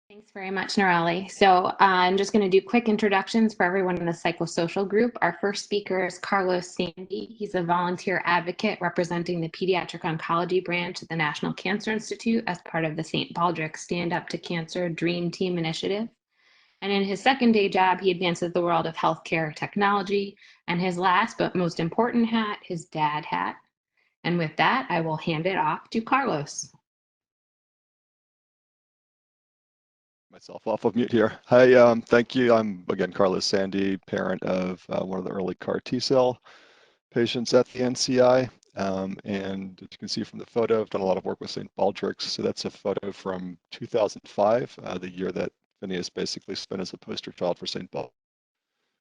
Thanks very much, Nirali. So I'm just going to do quick introductions for everyone in the psychosocial group. Our first speaker is Carlos Sandy. He's a volunteer advocate representing the pediatric oncology branch at the National Cancer Institute as part of the St. Baldrick Stand Up to Cancer Dream Team initiative. And in his second day job, he advances the world of healthcare technology. And his last but most important hat, his dad hat. And with that, I will hand it off to Carlos. Myself off of mute here. Hi, thank you. I'm again Carlos Sandy, parent of one of the early CAR-T cell patients at the NCI. And as you can see from the photo, I've done a lot of work with St. Baldrick's. So that's a photo from 2005, the year that Phineas basically spent as a poster child for St. Baldrick's.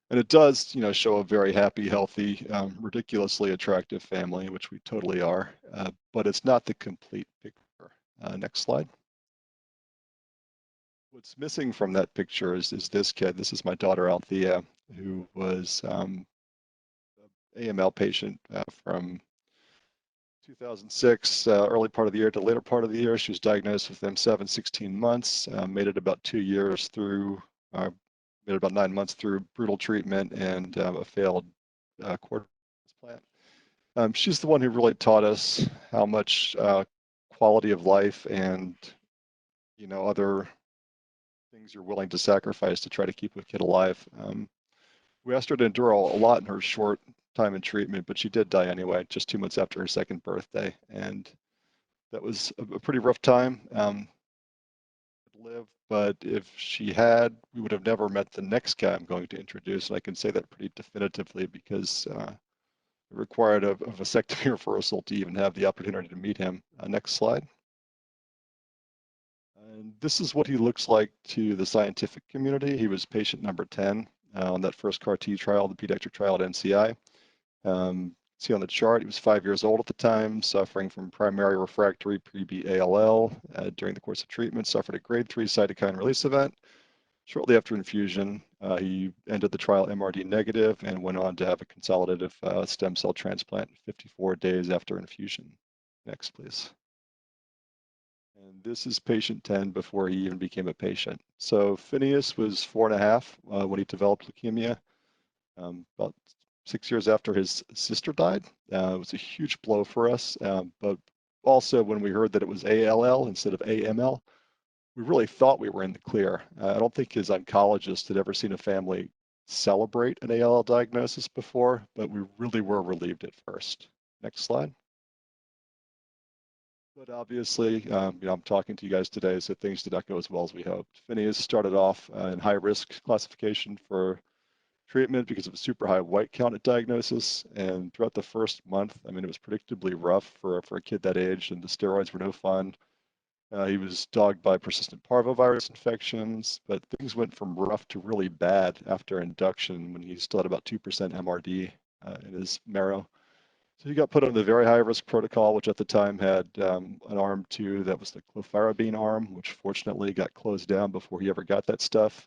And it does, show a very happy, healthy, ridiculously attractive family, which we totally are. But it's not the complete picture. Next slide. What's missing from that picture is this kid. This is my daughter, Althea, who was an AML patient from 2006, early part of the year to later part of the year. She was diagnosed with M7, 16 months, made it about 2 years through, made it about 9 months through brutal treatment and a failed cord transplant. She's the one who really taught us how much quality of life and, other things you're willing to sacrifice to try to keep a kid alive. We asked her to endure a lot in her short time in treatment, but she did die anyway, just 2 months after her second birthday. And that was a pretty rough time to live, but if she had, we would have never met the next guy I'm going to introduce. And I can say that pretty definitively because it required a vasectomy reversal to even have the opportunity to meet him. Next slide. And this is what he looks like to the scientific community. He was patient number 10 on that first CAR-T trial, the pediatric trial at NCI. See on the chart, he was 5 years old at the time, suffering from primary refractory pre-B ALL. During the course of treatment, suffered a grade 3 cytokine release event. Shortly after infusion, he ended the trial MRD negative and went on to have a consolidative stem cell transplant 54 days after infusion. Next, please. And this is patient 10 before he even became a patient. So Phineas was 4.5 when he developed leukemia. About 6 years after his sister died. It was a huge blow for us. But also when we heard that it was ALL instead of AML, we really thought we were in the clear. I don't think his oncologist had ever seen a family celebrate an ALL diagnosis before, but we really were relieved at first. Next slide. But obviously, I'm talking to you guys today, so things did not go as well as we hoped. Phineas started off in high-risk classification for treatment because of a super high white count at diagnosis. And throughout the first month, it was predictably rough for a kid that age, and the steroids were no fun. He was dogged by persistent parvovirus infections, but things went from rough to really bad after induction when he still had about 2% MRD in his marrow. So he got put on the very high risk protocol, which at the time had an arm 2 that was the clofarabine arm, which fortunately got closed down before he ever got that stuff.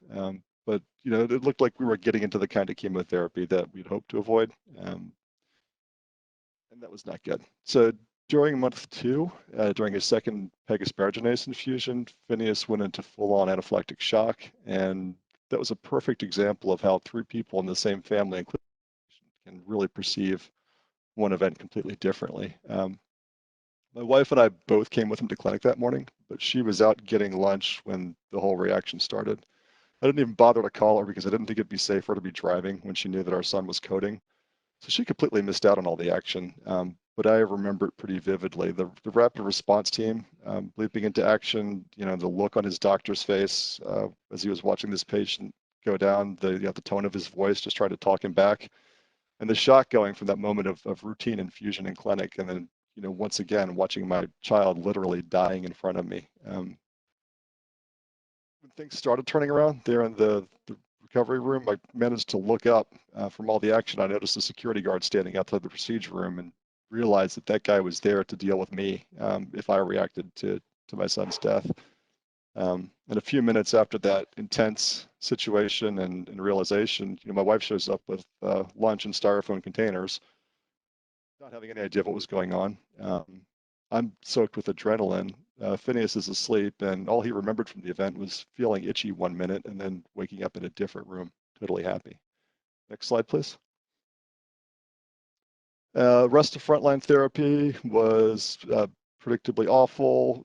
But it looked like we were getting into the kind of chemotherapy that we'd hoped to avoid, and that was not good. So during month 2, during his second pegosparaginase infusion, Phineas went into full-on anaphylactic shock, and that was a perfect example of how 3 people in the same family can really perceive one event completely differently. My wife and I both came with him to clinic that morning, but she was out getting lunch when the whole reaction started. I didn't even bother to call her because I didn't think it'd be safer to be driving when she knew that our son was coding. So she completely missed out on all the action. But I remember it pretty vividly. The rapid response team leaping into action, the look on his doctor's face as he was watching this patient go down, the tone of his voice, just trying to talk him back. And the shock going from that moment of routine infusion in clinic, and then, once again, watching my child literally dying in front of me. When things started turning around there in the recovery room, I managed to look up from all the action. I noticed a security guard standing outside the procedure room and realized that guy was there to deal with me if I reacted to my son's death. And a few minutes after that intense situation and realization, my wife shows up with lunch in styrofoam containers, not having any idea what was going on. I'm soaked with adrenaline, Phineas is asleep, and all he remembered from the event was feeling itchy 1 minute and then waking up in a different room, totally happy. Next slide, please. Rest of frontline therapy was predictably awful.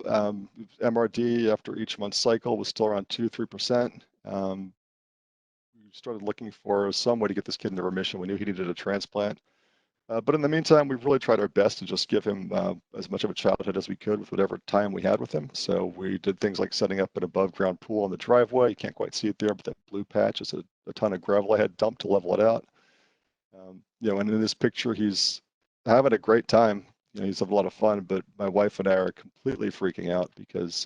MRD after each month cycle was still around 2-3%. We started looking for some way to get this kid into remission. We knew he needed a transplant. But in the meantime, we've really tried our best to just give him as much of a childhood as we could with whatever time we had with him. So we did things like setting up an above ground pool in the driveway. You can't quite see it there, but that blue patch is a ton of gravel I had dumped to level it out. You know, and in this picture, he's having a great time. You know, he's having a lot of fun, but my wife and I are completely freaking out because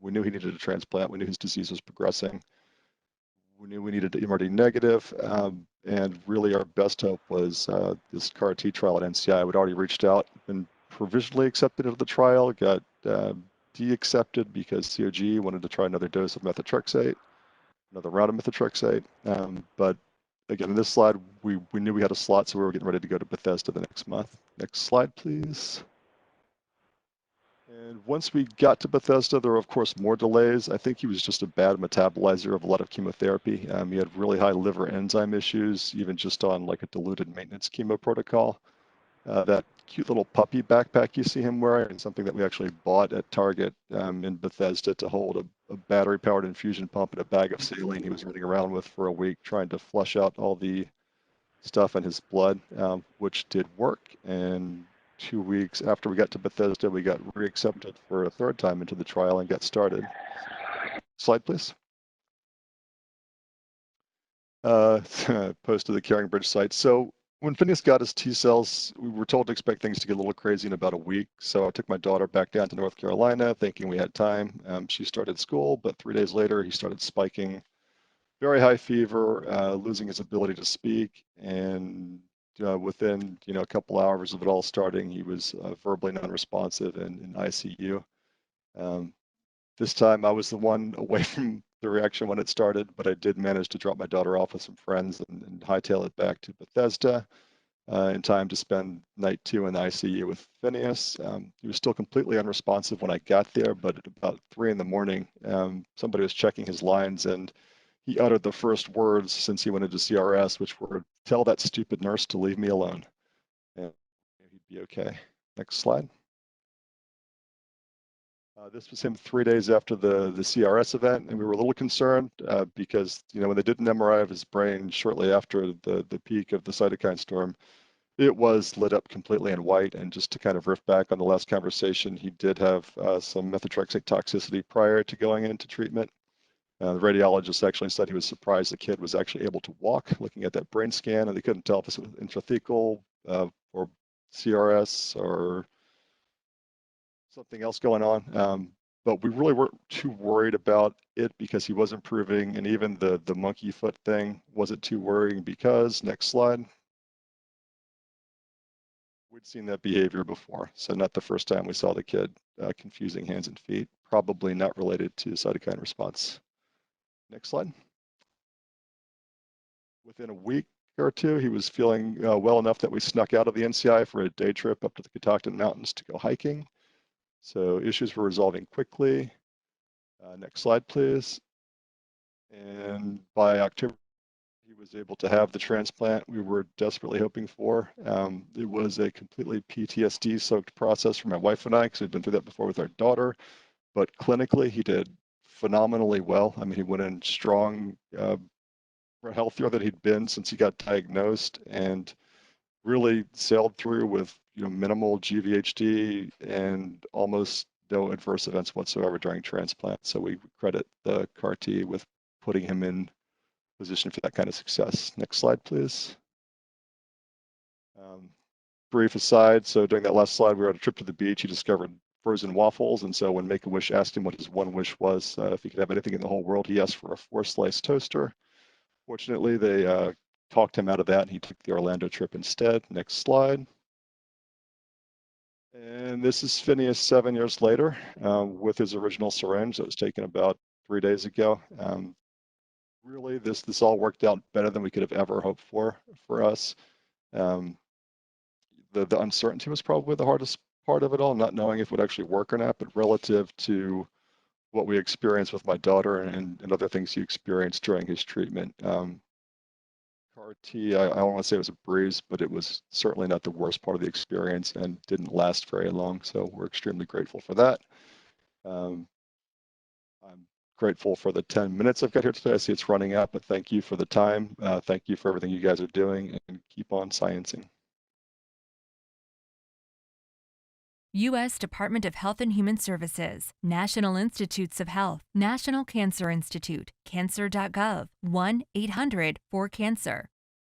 we knew he needed a transplant. We knew his disease was progressing. We knew we needed MRD negative, and really our best hope was this CAR-T trial at NCI. We'd already reached out, been provisionally accepted into the trial, got de-accepted because COG wanted to try another dose of methotrexate, another round of methotrexate. But again, in this slide, we knew we had a slot, so we were getting ready to go to Bethesda the next month. Next slide, please. And once we got to Bethesda, there were, of course, more delays. I think he was just a bad metabolizer of a lot of chemotherapy. He had really high liver enzyme issues, even just on like a diluted maintenance chemo protocol. That cute little puppy backpack you see him wearing is something that we actually bought at Target in Bethesda to hold a battery-powered infusion pump and a bag of saline he was running around with for a week, trying to flush out all the stuff in his blood, which did work. And 2 weeks after we got to Bethesda, we got reaccepted for a third time into the trial and got started. Slide, please. Post to the Caring Bridge site. So when Phineas got his T cells, we were told to expect things to get a little crazy in about a week. So I took my daughter back down to North Carolina thinking we had time. She started school, but 3 days later, he started spiking very high fever, losing his ability to speak, and within a couple hours of it all starting, he was verbally non-responsive and in ICU. This time I was the one away from the reaction when it started, but I did manage to drop my daughter off with some friends and hightail it back to Bethesda in time to spend night 2 in the ICU with Phineas. He was still completely unresponsive when I got there, but at about 3 in the morning, somebody was checking his lines and he uttered the first words since he went into CRS, which were, "Tell that stupid nurse to leave me alone." And he'd be okay. Next slide. This was him 3 days after the CRS event, and we were a little concerned because, when they did an MRI of his brain shortly after the peak of the cytokine storm, it was lit up completely in white. And just to kind of riff back on the last conversation, he did have some methotrexate toxicity prior to going into treatment. The radiologist actually said he was surprised the kid was actually able to walk, looking at that brain scan, and they couldn't tell if it was intrathecal or CRS or something else going on. But we really weren't too worried about it because he was improving, and even the monkey foot thing wasn't too worrying because, next slide, we'd seen that behavior before. So not the first time we saw the kid confusing hands and feet, probably not related to cytokine response. Next slide. Within a week or two, he was feeling well enough that we snuck out of the NCI for a day trip up to the Catoctin Mountains to go hiking. So issues were resolving quickly. Next slide, please. And by October, he was able to have the transplant we were desperately hoping for. It was a completely PTSD-soaked process for my wife and I, because we'd been through that before with our daughter. But clinically, he did phenomenally well. I mean, he went in strong, healthier than he'd been since he got diagnosed, and really sailed through with minimal GVHD and almost no adverse events whatsoever during transplant. So we credit the CAR-T with putting him in position for that kind of success. Next slide, please. Brief aside, so during that last slide, we were on a trip to the beach. He discovered frozen waffles, and so when Make-A-Wish asked him what his one wish was, if he could have anything in the whole world, he asked for a 4-slice toaster. Fortunately, they talked him out of that, and he took the Orlando trip instead. Next slide. And this is Phineas 7 years later with his original syringe that was taken about 3 days ago. Really, this all worked out better than we could have ever hoped for us. The uncertainty was probably the hardest part of it all, not knowing if it would actually work or not, but relative to what we experienced with my daughter and other things he experienced during his treatment. CAR-T, I don't want to say it was a breeze, but it was certainly not the worst part of the experience and didn't last very long. So we're extremely grateful for that. I'm grateful for the 10 minutes I've got here today. I see it's running out, but thank you for the time. Thank you for everything you guys are doing, and keep on sciencing. U.S. Department of Health and Human Services, National Institutes of Health, National Cancer Institute, cancer.gov, 1-800-4-CANCER.